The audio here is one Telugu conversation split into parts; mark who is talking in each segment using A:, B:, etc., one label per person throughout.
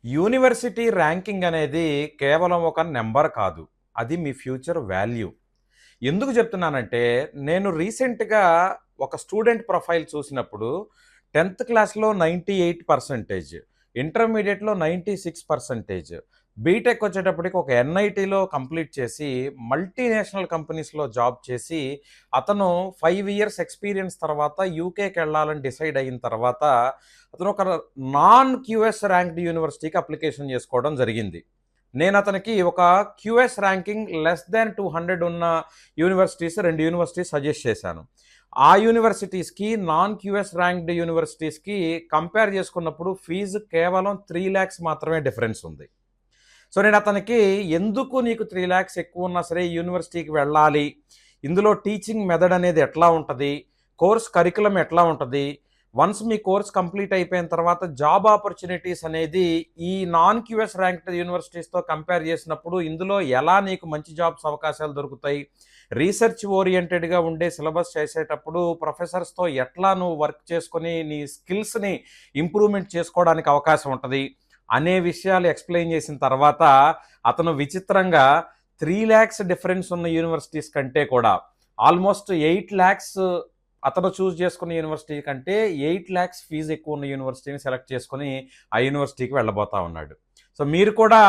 A: యూనివర్సిటీ ర్యాంకింగ్ అనేది కేవలం ఒక నెంబర్ కాదు. అది మీ ఫ్యూచర్ వాల్యూ. ఎందుకు చెప్తున్నానంటే, నేను రీసెంట్‌గా ఒక స్టూడెంట్ ప్రొఫైల్ చూసినప్పుడు 10థ్ క్లాస్‌లో 98%, ఇంటర్మీడియేట్‌లో 96%, బీటెక్ వచ్చేటప్పటికి ఒక ఎన్ఐటీలో కంప్లీట్ చేసి, మల్టీనేషనల్ కంపెనీస్‌లో జాబ్ చేసి, అతను 5 ఇయర్స్ ఎక్స్‌పీరియన్స్ తర్వాత యూకేకెళ్ళాలని డిసైడ్ అయిన తర్వాత, అతను ఒక నాన్ క్యూఎస్ ర్యాంక్డ్ యూనివర్సిటీకి అప్లికేషన్ చేసుకోవడం జరిగింది. నేను అతనికి ఒక క్యూఎస్ ర్యాంకింగ్ లెస్ దాన్ 200 ఉన్న యూనివర్సిటీస్ 2 యూనివర్సిటీస్ సజెస్ట్ చేశాను. ఆ యూనివర్సిటీస్‌కి నాన్ క్యూఎస్ ర్యాంక్డ్ యూనివర్సిటీస్‌కి కంపేర్ చేసుకున్నప్పుడు ఫీజు కేవలం 3,00,000 మాత్రమే డిఫరెన్స్ ఉంది. సో నేను అతనికి ఎందుకు నీకు 3,00,000 ఎక్కువ ఉన్నా సరే ఈ యూనివర్సిటీకి వెళ్ళాలి, ఇందులో టీచింగ్ మెథడ్ అనేది ఎట్లా ఉంటుంది, కోర్స్ కరికులం ఎట్లా ఉంటుంది, వన్స్ మీ కోర్స్ కంప్లీట్ అయిపోయిన తర్వాత జాబ్ ఆపర్చునిటీస్ అనేది ఈ నాన్ క్యూఎస్ ర్యాంక్డ్ యూనివర్సిటీస్తో కంపేర్ చేసినప్పుడు ఇందులో ఎలా నీకు మంచి జాబ్స్ అవకాశాలు దొరుకుతాయి, రీసెర్చ్ ఓరియంటెడ్గా ఉండే సిలబస్ చేసేటప్పుడు ప్రొఫెసర్స్తో ఎట్లా నువ్వు వర్క్ చేసుకొని నీ స్కిల్స్ని ఇంప్రూవ్మెంట్ చేసుకోవడానికి అవకాశం ఉంటుంది అనే విషయాలు ఎక్స్ప్లెయిన్ చేసిన తర్వాత అతను విచిత్రంగా 3,00,000 డిఫరెన్స్ ఉన్న యూనివర్సిటీస్ కంటే కూడా ఆల్మోస్ట్ 8,00,000 అతను చూస్ చేసుకున్న యూనివర్సిటీ కంటే 8,00,000 ఫీజు ఎక్కువ ఉన్న యూనివర్సిటీని సెలెక్ట్ చేసుకొని ఆ యూనివర్సిటీకి వెళ్ళబోతా ఉన్నాడు. సో మీరు కూడా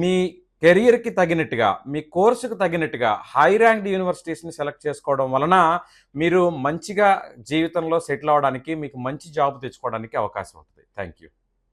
A: మీ కెరియర్కి తగినట్టుగా, మీ కోర్సుకు తగినట్టుగా హై ర్యాంక్డ్ యూనివర్సిటీస్ని సెలెక్ట్ చేసుకోవడం వలన మీరు మంచిగా జీవితంలో సెటిల్ అవ్వడానికి, మీకు మంచి జాబ్ తెచ్చుకోవడానికి అవకాశం ఉంటుంది. Thank you.